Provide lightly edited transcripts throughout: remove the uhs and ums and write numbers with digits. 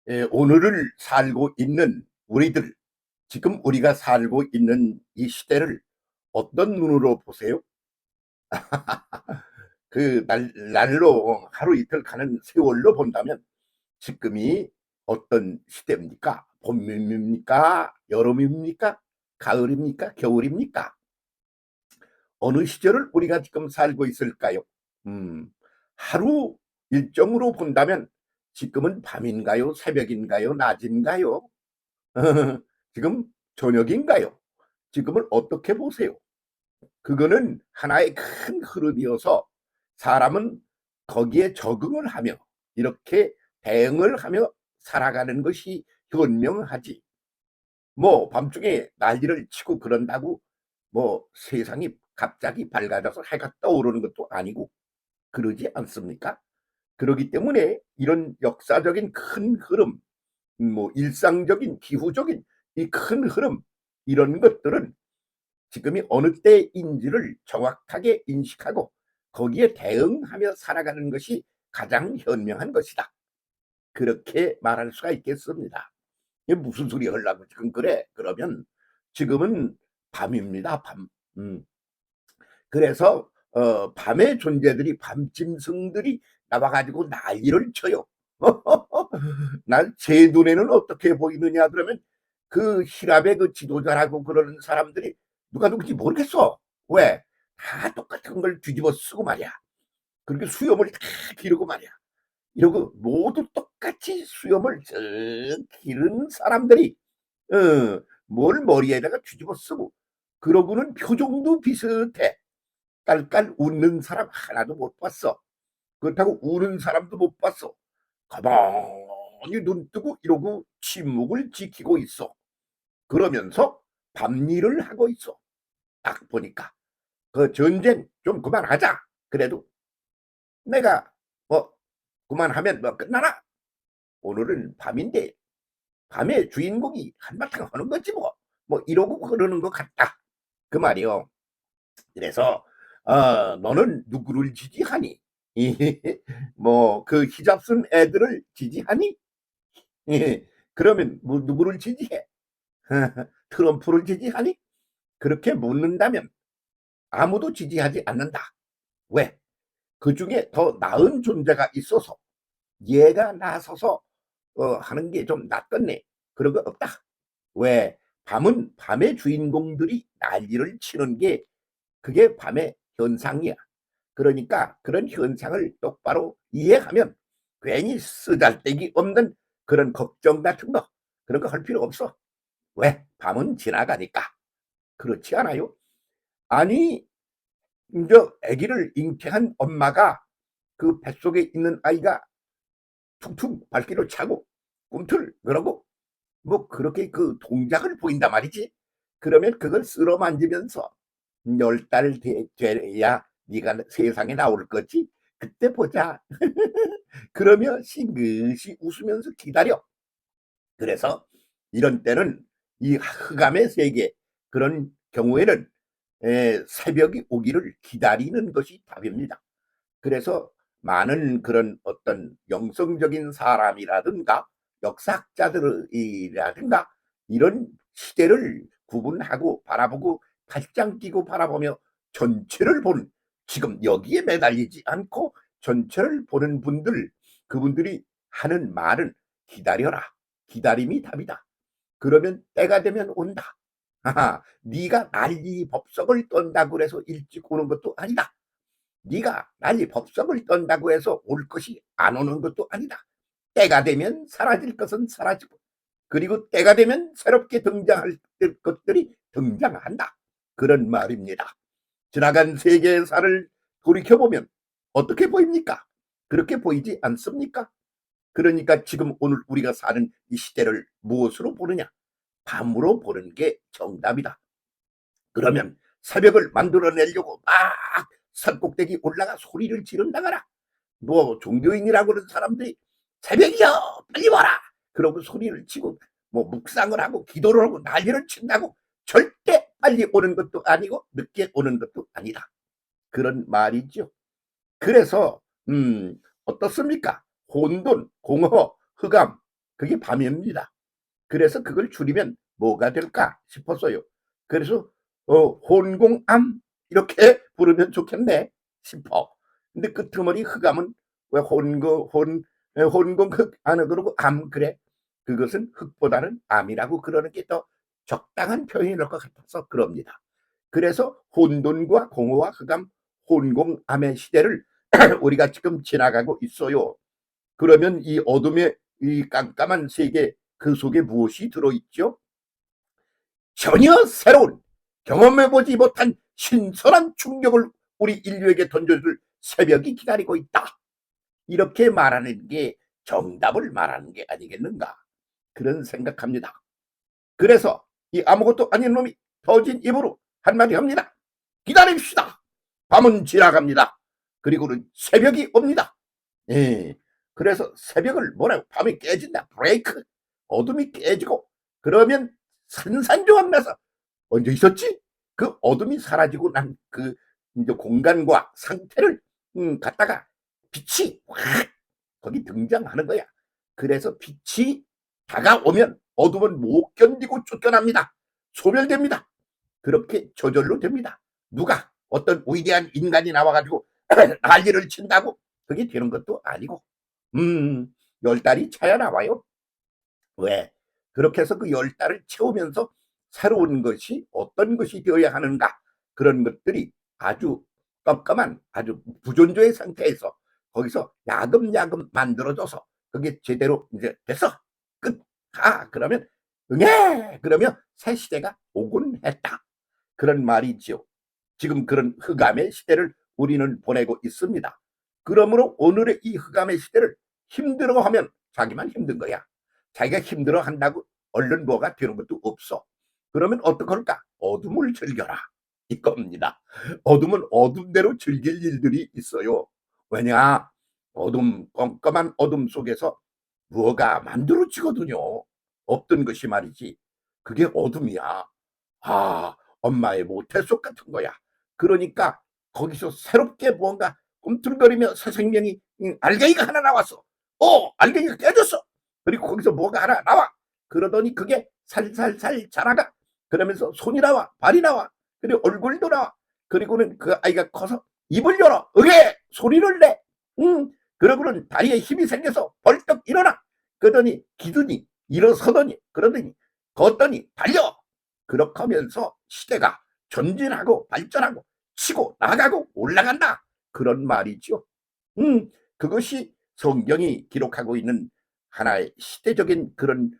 오늘을 살고 있는 우리들, 지금 우리가 살고 있는 이 시대를 어떤 눈으로 보세요? 날로 하루 이틀 가는 세월로 본다면 지금이 어떤 시대입니까? 봄입니까? 여름입니까? 가을입니까? 겨울입니까? 어느 시절을 우리가 지금 살고 있을까요? 음, 하루 일정으로 본다면 지금은 밤인가요? 새벽인가요? 낮인가요? 지금 저녁인가요? 지금을 어떻게 보세요? 그거는 하나의 큰 흐름이어서 사람은 거기에 적응을 하며 이렇게 대응을 하며 살아가는 것이 현명하지. 뭐 밤중에 난리를 치고 그런다고 뭐 세상이 갑자기 밝아져서 해가 떠오르는 것도 아니고 그러지 않습니까? 그러기 때문에 이런 역사적인 큰 흐름, 뭐 일상적인 기후적인 이 큰 흐름, 이런 것들은 지금이 어느 때인지를 정확하게 인식하고 거기에 대응하며 살아가는 것이 가장 현명한 것이다. 그렇게 말할 수가 있겠습니다. 이게 무슨 소리 하려고 지금 그래? 그러면 지금은 밤입니다. 밤. 음. 그래서 밤의 존재들이, 밤짐승들이 나와가지고 난리를 쳐요. 난 제 눈에는 어떻게 보이느냐 그러면 그 히랍의 그 지도자라고 그러는 사람들이 누가 누군지 모르겠어. 왜? 다 똑같은 걸 뒤집어 쓰고 말이야. 그렇게 수염을 다 기르고 말이야. 이러고 모두 똑같이 수염을 쓱 기른 사람들이 뭘 머리에다가 뒤집어 쓰고, 그러고는 표정도 비슷해. 깔깔 웃는 사람 하나도 못 봤어. 그렇다고 우는 사람도 못 봤어. 가만히 눈 뜨고 이러고 침묵을 지키고 있어. 그러면서 밤일을 하고 있어. 딱 보니까 그 전쟁 좀 그만하자. 그래도 내가 뭐 그만하면 뭐 끝나나? 오늘은 밤인데 밤의 주인공이 한바탕 하는 거지 뭐. 뭐 이러고 그러는 것 같다. 그 말이요. 그래서 너는 누구를 지지하니? 뭐 그 히잡 쓴 애들을 지지하니? 그러면 뭐 누구를 지지해? 트럼프를 지지하니? 그렇게 묻는다면 아무도 지지하지 않는다. 왜? 그 중에 더 나은 존재가 있어서 얘가 나서서 하는 게 좀 낫겠네. 그런 거 없다. 왜? 밤은 밤의 주인공들이 난리를 치는 게 그게 밤의 현상이야. 그러니까 그런 현상을 똑바로 이해하면 괜히 쓰잘데기 없는 그런 걱정 같은 거, 그런 거 할 필요 없어. 왜? 밤은 지나가니까. 그렇지 않아요? 아니, 이제 아기를 잉태한 엄마가 그 뱃속에 있는 아이가 퉁퉁 발길을 차고 꿈틀 그러고 뭐 그렇게 그 동작을 보인단 말이지. 그러면 그걸 쓸어 만지면서 10달 돼야 네가 세상에 나올 거지. 그때 보자. 그러며 싱긋이 웃으면서 기다려. 그래서 이런 때는 이 흑암의 세계, 그런 경우에는 새벽이 오기를 기다리는 것이 답입니다. 그래서 많은 그런 어떤 영성적인 사람이라든가 역사학자들이라든가 이런 시대를 구분하고 바라보고 팔짱 끼고 바라보며 전체를 보는, 지금 여기에 매달리지 않고 전체를 보는 분들, 그분들이 하는 말은 기다려라. 기다림이 답이다. 그러면 때가 되면 온다. 하하, 네가 난리 법석을 떤다고 해서 일찍 오는 것도 아니다. 네가 난리 법석을 떤다고 해서 올 것이 안 오는 것도 아니다. 때가 되면 사라질 것은 사라지고, 그리고 때가 되면 새롭게 등장할 것들이 등장한다. 그런 말입니다. 지나간 세계사를 돌이켜보면 어떻게 보입니까? 그렇게 보이지 않습니까? 그러니까 지금 오늘 우리가 사는 이 시대를 무엇으로 보느냐? 밤으로 보는 게 정답이다. 그러면 새벽을 만들어내려고 막 산꼭대기 올라가 소리를 지른다거나, 뭐 종교인이라고 그러는 사람들이 새벽이요 빨리 와라 그러고 소리를 치고 뭐 묵상을 하고 기도를 하고 난리를 친다고 절대 빨리 오는 것도 아니고 늦게 오는 것도 아니다. 그런 말이죠. 그래서 어떻습니까? 혼돈, 공허, 흑암, 그게 밤입니다. 그래서 그걸 줄이면 뭐가 될까 싶었어요. 그래서 혼공암 이렇게 부르면 좋겠네 싶어. 근데 끄트머리 흑암은 왜 혼공 흑 안 그러고 암 그래? 그것은 흑보다는 암이라고 그러는 게 더 적당한 표현일 것 같아서 그럽니다. 그래서 혼돈과 공허와 흑암, 혼공암의 시대를 우리가 지금 지나가고 있어요. 그러면 이 어둠의 이 깜깜한 세계 그 속에 무엇이 들어있죠? 전혀 새로운 경험해보지 못한 신선한 충격을 우리 인류에게 던져줄 새벽이 기다리고 있다. 이렇게 말하는 게 정답을 말하는 게 아니겠는가 그런 생각합니다. 그래서 이 아무것도 아닌 놈이 터진 입으로 한마디 합니다. 기다립시다. 밤은 지나갑니다. 그리고는 새벽이 옵니다. 예. 그래서 새벽을 뭐라고 밤이 깨진다. 브레이크. 어둠이 깨지고 그러면 산산조각 나서 언제 있었지? 그 어둠이 사라지고 난 그 이제 공간과 상태를 갖다가 빛이 확 거기 등장하는 거야. 그래서 빛이 다가오면 어둠은 못 견디고 쫓겨납니다. 소멸됩니다. 그렇게 저절로 됩니다. 누가 어떤 위대한 인간이 나와가지고 난리를 친다고 그게 되는 것도 아니고 10달이 차야 나와요. 왜? 그렇게 해서 그 10달을 채우면서 새로운 것이 어떤 것이 되어야 하는가 그런 것들이 아주 깜깜한 아주 부존조의 상태에서 거기서 야금야금 만들어져서 그게 제대로 이제 됐어 끝 그러면 응애 그러면 새 시대가 오곤 했다 그런 말이지요. 지금 그런 흑암의 시대를 우리는 보내고 있습니다. 그러므로 오늘의 이 흑암의 시대를 힘들어하면 자기만 힘든 거야. 자기가 힘들어한다고 얼른 뭐가 되는 것도 없어. 그러면 어떡할까? 어둠을 즐겨라 이겁니다. 어둠은 어둠대로 즐길 일들이 있어요. 왜냐? 어둠 껌껌한 어둠 속에서 뭐가 만들어지거든요. 없던 것이 말이지. 그게 어둠이야. 엄마의 모태속 같은 거야. 그러니까 거기서 새롭게 뭔가 꿈틀거리며 새 생명이 알갱이가 하나 나왔어. 알갱이가 깨졌어. 그리고 거기서 뭐가 하나 나와. 그러더니 그게 살살살 자라가. 그러면서 손이 나와, 발이 나와. 그리고 얼굴도 나와. 그리고는 그 아이가 커서 입을 열어. 소리를 내. 그러고는 다리에 힘이 생겨서 벌떡 일어나. 그러더니 기더니 일어서더니 그러더니 걷더니 달려. 그렇게 하면서 시대가 전진하고 발전하고 치고 나가고 올라간다. 그런 말이죠. 그것이 성경이 기록하고 있는 하나의 시대적인 그런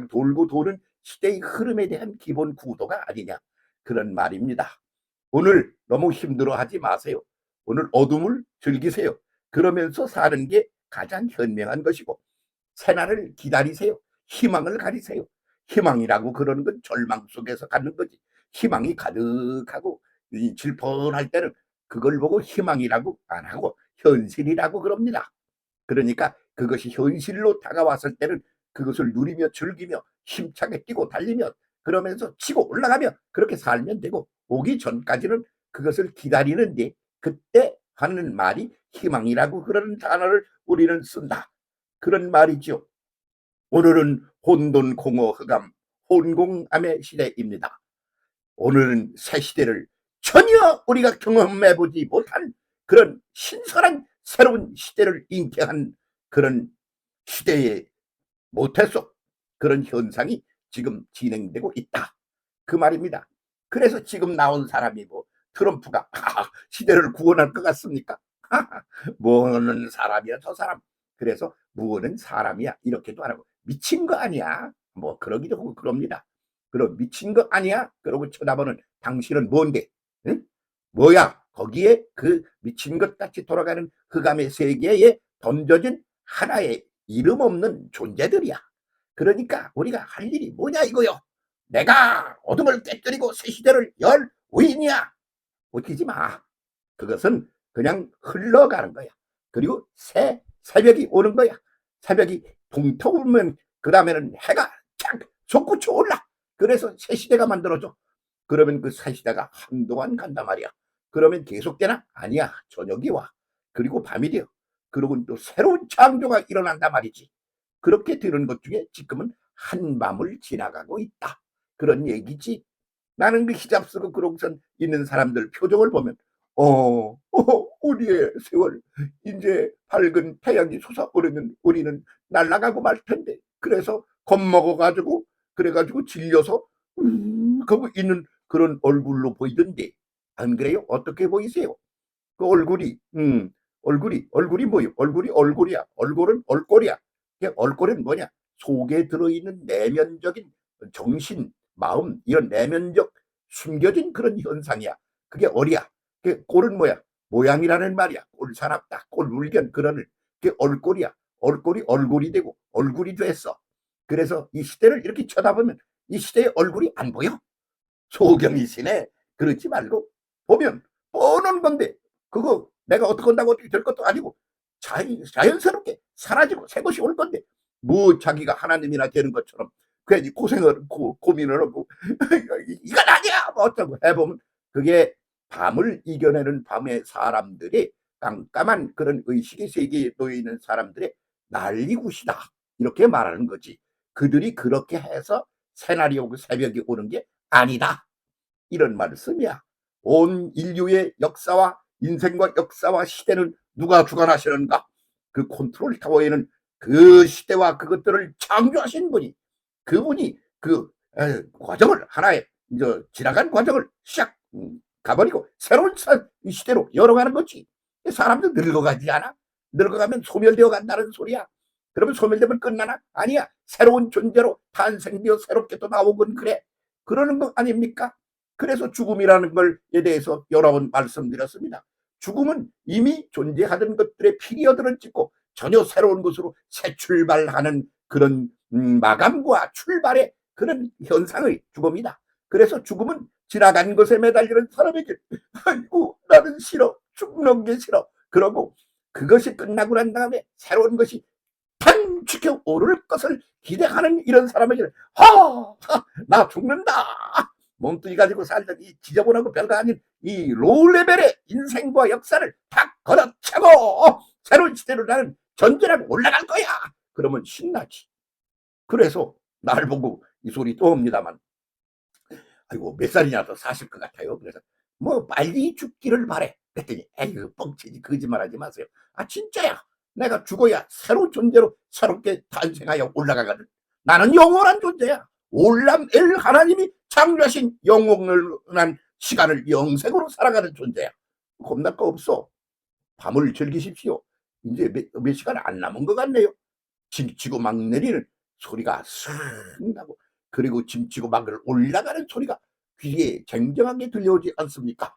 돌고 도는 시대의 흐름에 대한 기본 구도가 아니냐. 그런 말입니다. 오늘 너무 힘들어하지 마세요. 오늘 어둠을 즐기세요. 그러면서 사는 게 가장 현명한 것이고 새날을 기다리세요. 희망을 가리세요. 희망이라고 그러는 건 절망 속에서 갖는 거지. 희망이 가득하고 질펀할 때는 그걸 보고 희망이라고 안 하고 현실이라고 그럽니다. 그러니까 그것이 현실로 다가왔을 때는 그것을 누리며 즐기며 힘차게 뛰고 달리며 그러면서 치고 올라가며 그렇게 살면 되고 오기 전까지는 그것을 기다리는데 그때 하는 말이 희망이라고 그러는 단어를 우리는 쓴다. 그런 말이죠. 오늘은 혼돈 공허 흑암 혼공암의 시대입니다. 오늘은 새 시대를 전혀 우리가 경험해보지 못한 그런 신선한 새로운 시대를 잉태한 그런 시대의 모태속 그런 현상이 지금 진행되고 있다. 그 말입니다. 그래서 지금 나온 사람이 뭐 트럼프가 시대를 구원할 것 같습니까? 뭐는 사람이야 저 사람. 그래서 뭐는 사람이야 이렇게도 안 하고 미친 거 아니야 뭐 그러기도 하고 그럽니다. 그럼 미친 거 아니야 그러고 쳐다보는 당신은 뭔데? 응? 뭐야 거기에 그 미친 것 같이 돌아가는 흑암의 세계에 던져진 하나의 이름 없는 존재들이야. 그러니까 우리가 할 일이 뭐냐 이거요. 내가 어둠을 깨뜨리고 새 시대를 열 위인이야. 웃기지 마. 그것은 그냥 흘러가는 거야. 그리고 새벽이 오는 거야. 새벽이 동터오면 그 다음에는 해가 착 솟구쳐 올라. 그래서 새 시대가 만들어져. 그러면 그 새 시대가 한동안 간단 말이야. 그러면 계속되나? 아니야. 저녁이 와. 그리고 밤이 되어. 그리고 또 새로운 창조가 일어난단 말이지. 그렇게 들은 것 중에 지금은 한밤을 지나가고 있다. 그런 얘기지. 나는 그 히잡 쓰고 그러고선 있는 사람들 표정을 보면 우리의 세월 이제 밝은 태양이 솟아오르면 우리는 날아가고 말 텐데 그래서 겁먹어가지고 그래가지고 질려서 하고 있는 그런 얼굴로 보이던데 안 그래요? 어떻게 보이세요? 그 얼굴이 얼굴이 뭐요? 얼굴이 얼굴이야. 얼굴은 얼꼴이야. 얼꼴은 뭐냐? 속에 들어있는 내면적인 정신, 마음 이런 내면적 숨겨진 그런 현상이야. 그게 얼이야. 그 꼴은 뭐야? 모양이라는 말이야. 꼴사납다, 꼴물견 그런 게 얼꼴이야. 얼꼴이 얼굴이 되고 얼굴이 됐어. 그래서 이 시대를 이렇게 쳐다보면 이 시대의 얼굴이 안 보여. 소경이시네. 그러지 말고 보면 뻔한 건데 그거 내가 어떻게 한다고 어떻게 될 것도 아니고 자연스럽게 사라지고 새 것이 올 건데 뭐 자기가 하나님이나 되는 것처럼 괜히 고생을 고민을 하고 이건 아니야 뭐 어쩌고 해보면 그게 밤을 이겨내는 밤의 사람들이 깜깜한 그런 의식의 세계에 놓여 있는 사람들의 난리굿이다 이렇게 말하는 거지. 그들이 그렇게 해서 새날이 오고 새벽이 오는 게 아니다 이런 말씀이야. 온 인류의 역사와 인생과 역사와 시대는 누가 주관하시는가? 그 컨트롤 타워에는 그 시대와 그것들을 창조하신 분이 그분이 그 과정을 하나의 이제 지나간 과정을 시작 가버리고 새로운 시대로 열어가는 거지. 사람도 늙어가지 않아? 늙어가면 소멸되어 간다는 소리야. 그러면 소멸되면 끝나나? 아니야. 새로운 존재로 탄생되어 새롭게 또 나오건 그래. 그러는 거 아닙니까? 그래서 죽음이라는 걸에 대해서 여러 번 말씀드렸습니다. 죽음은 이미 존재하던 것들의 피리어드를 찍고 전혀 새로운 것으로 새 출발하는 그런 마감과 출발의 그런 현상의 죽음이다. 그래서 죽음은 지나간 것에 매달리는 사람에게 아이고 나는 싫어 죽는 게 싫어 그러고 그것이 끝나고 난 다음에 새로운 것이 탕 치켜 오를 것을 기대하는 이런 사람에게는 나 죽는다 몸뚱이 가지고 살던 이 지저분하고 별거 아닌 이 로우 레벨의 인생과 역사를 다 걷어차고 새로운 시대로 나는 전진하고 올라갈 거야. 그러면 신나지. 그래서 날 보고 이 소리 또 합니다만 아이고 몇 살이나 더 사실 것 같아요. 그래서 뭐 빨리 죽기를 바래. 그랬더니 에이 뻥치지 거짓말하지 마세요. 아 진짜야. 내가 죽어야 새로운 존재로 새롭게 탄생하여 올라가거든. 나는 영원한 존재야. 올람엘 하나님이 창조하신 영원한 시간을 영생으로 살아가는 존재야. 겁날 거 없어. 밤을 즐기십시오. 이제 몇 시간 안 남은 것 같네요. 짐치고 막 내리는 소리가 슥 나고 그리고 짐치고 막 올라가는 소리가 귀에 쟁쟁하게 들려오지 않습니까?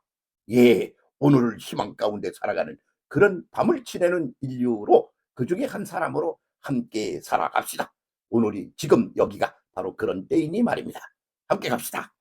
예, 오늘을 희망 가운데 살아가는 그런 밤을 지내는 인류로 그중에 한 사람으로 함께 살아갑시다. 오늘이 지금 여기가 바로 그런 때이니 말입니다. 함께 갑시다.